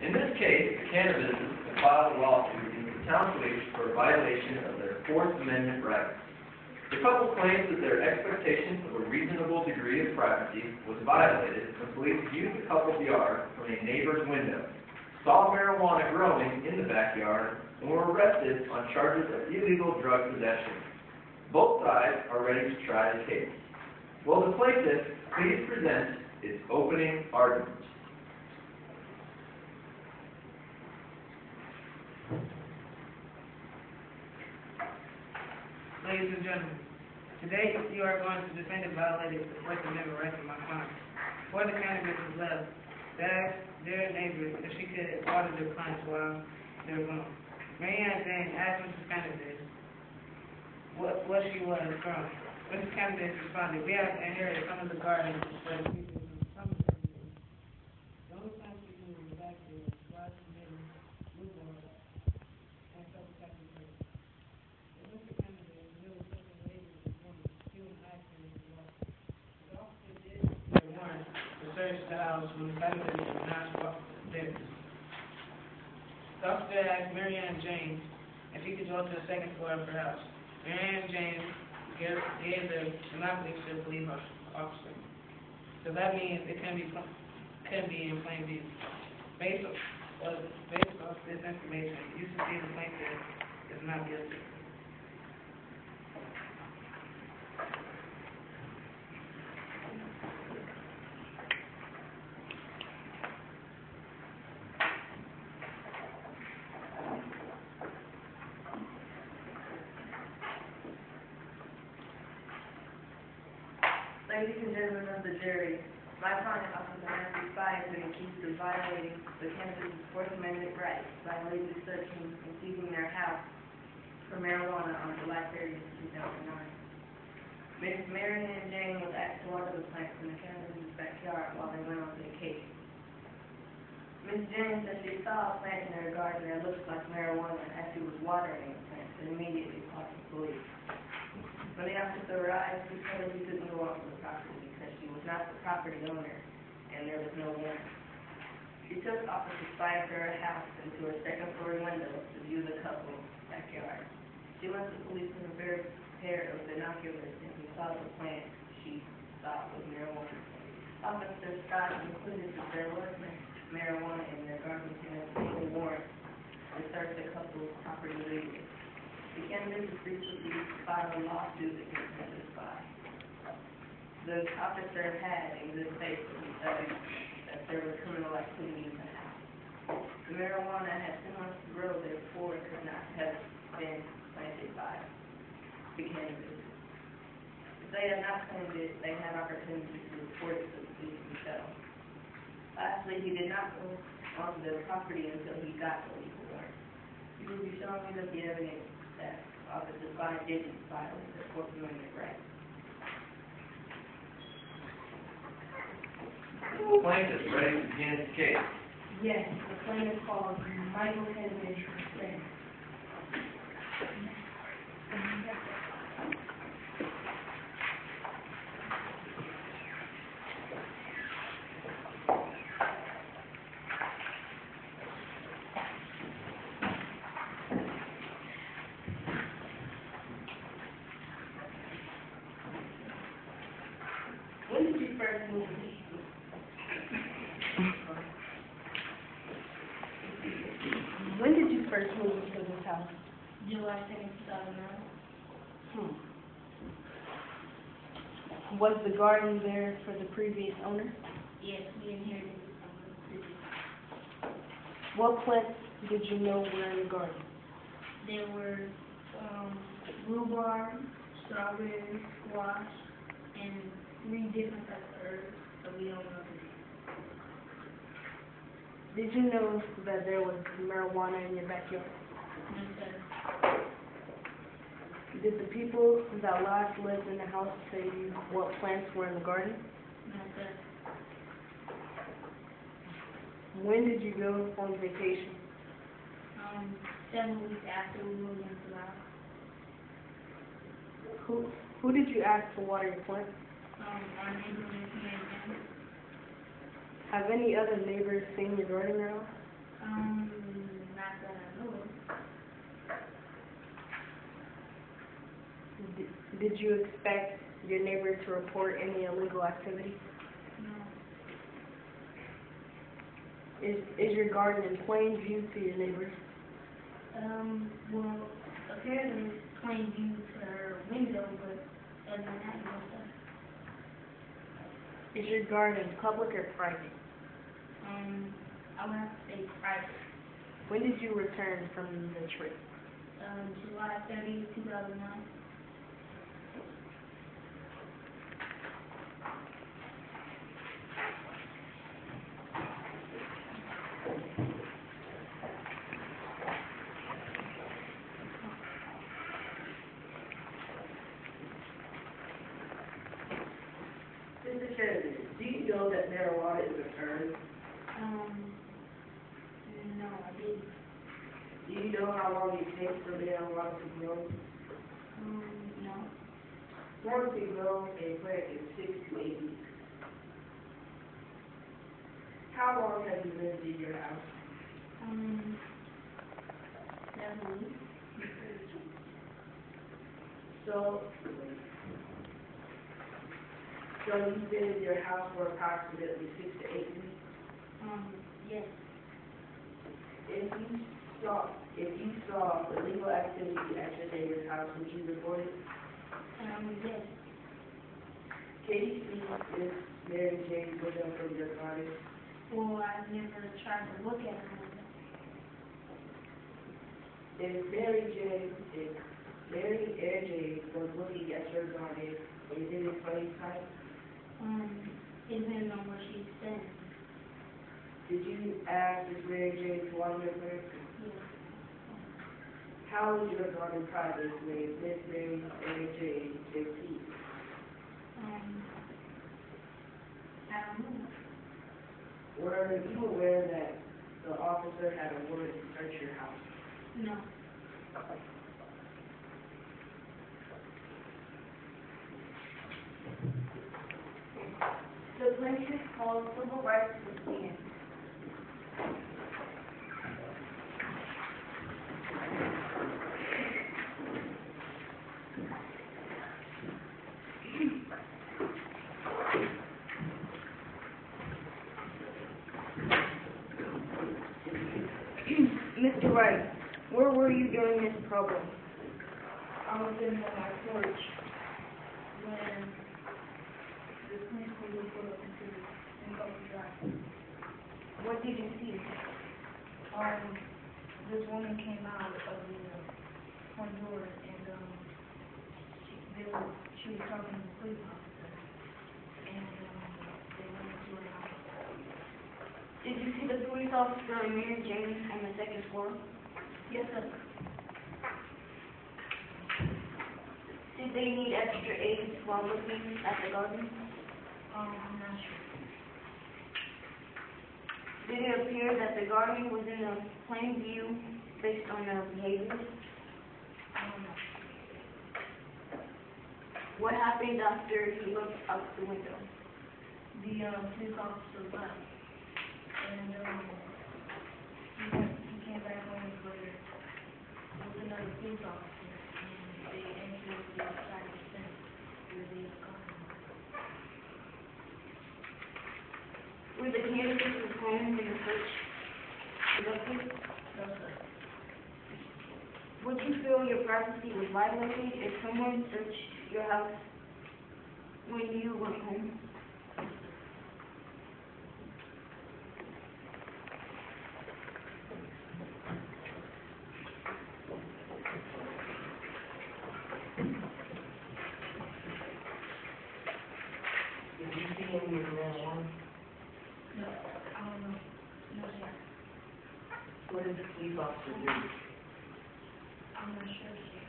In this case, the candidates have filed a lawsuit against the town police for a violation of their Fourth Amendment rights. The couple claims that their expectation of a reasonable degree of privacy was violated when police viewed the couple's yard from a neighbor's window, saw marijuana growing in the backyard, and were arrested on charges of illegal drug possession. Both sides are ready to try the case. Will the plaintiff please present its opening argument? Ladies and gentlemen, today you are going to defend and violate the Fourth Amendment rights of my client. Before the cannabis was left, they asked their neighbors if she could water their plants while they were gone. Mary Ann Jane asked Mrs. Cannabis what she was from. Mrs. Cannabis responded, "We have inherited some of the gardens for the people from some of the neighbors. The only time she knew was back there, was committing newborn and self-protective measures." Mr. Kennedy knew certain neighbors and women, he was acting as well. The officer did get a warrant to search the house when the family was not there. The officer asked Mary Ann Jane if he could go to the second floor of her house. Mary Ann Jane gave the monopoly to the police officer. So that means it can be in plain view. Based off this information, you should see the plaintiff is not guilty. Ladies and gentlemen of the jury, my client, Officer Nancy Spy, has been accused of violating the cannabis Fourth Amendment rights by illegally searching and seizing their house for marijuana on July 30th, 2009. Ms. Mary Ann Jane was asked to water the plants in the cannabis backyard while they went on vacation. Ms. Jane said she saw a plant in her garden that looked like marijuana as she was watering the plants and immediately called the police. When the officer arrived, he told her he couldn't go onto the property because she was not the property owner and there was no warrant. She took Officer Spy to her house and to her second-floor window to view the couple's backyard. She went to police with a pair of binoculars and he saw the plant she thought was marijuana. Officer Scott concluded that there was marijuana in their garden and obtained a warrant to search the couple's property legally. The cannabis is recently filed a lawsuit against Mr. Spy. The officer had in good faith studied that there was criminal activity in the house. The marijuana had 2 months to grow, therefore it could not have been planted by the cannabis. If they had not planted it, they had opportunity to report it to the police themselves. Lastly, he did not go onto the property until he got the legal warrant. He will be showing me that the evidence that Officer Spy didn't violate the Fourth Amendment rights. The plaintiff is ready to begin his case. Yes, the plaintiff called Michael Kennedy. When did you first move? When did you first move into this house? July 2nd, 2009. Was the garden there for the previous owner? Yes, we inherited it from the previous. What plants did you know were in the garden? There were rhubarb, strawberry, squash, and 3 different types of herbs, so we don't know the name. Did you know that there was marijuana in your backyard? No, sir. Did the people that last lived in the house say what plants were in the garden? No, sir. When did you go on vacation? 7 weeks after we moved into the house. Who did you ask to water your plants? Our neighbor was here. Have any other neighbors seen your garden at all? Not that I know of. Did you expect your neighbor to report any illegal activity? No. Is your garden in plain view to your neighbors? Well, apparently it's plain view to her window, but other than that, no stuff. Is your garden public or private? I would have to say private. When did you return from the trip? July 30, 2009. Mr. Kennedy, do you know that marijuana is a herb? No, I didn't. Do you know how long it takes for marijuana to grow? No. Once it grows, a plant in 6 to 8 weeks. How long have you lived in your house? 7 weeks. So you've been in your house for approximately 6 to 8 weeks? Yes. If you saw illegal activity at your neighbor's house, would you report it? Yes. Can you see if Mary Jane window from your garden? Well, I've never tried to look at her. If Mary Ann Jane was looking at your garden, is it in plain sight? It depends on where she's standing. Did you ask Miss Mary Jane to water your plants? Yes. How is your garden private when Miss Mary Ann Jane is here? I don't know. Were you aware that the officer had a warrant to search your house? No. The plaintiff called civil rights to stand. Mr. Wright, where were you during this problem? I was sitting on my porch when the police were pulled up into Gault Drive. What did you see? This woman came out of the front door and she was talking to the police officer and they went into her house. Did you see the police officer and Mary Jane on the second floor? Yes, sir. Did they need extra aid while looking at the garden? I'm not sure. Did it appear that the garden was in a plain view based on their behavior? What happened after he looked out the window? The police officer left and he came back home later with another police officer and they entered the side of the fence where they got him. Were the candidates' homes in the search conducted? No, sir. Would you feel your privacy was violated if someone searched your house when you went home? Did you see any marijuana? No, I don't know. No, sir. What did the police officer do? I'm not sure, sir.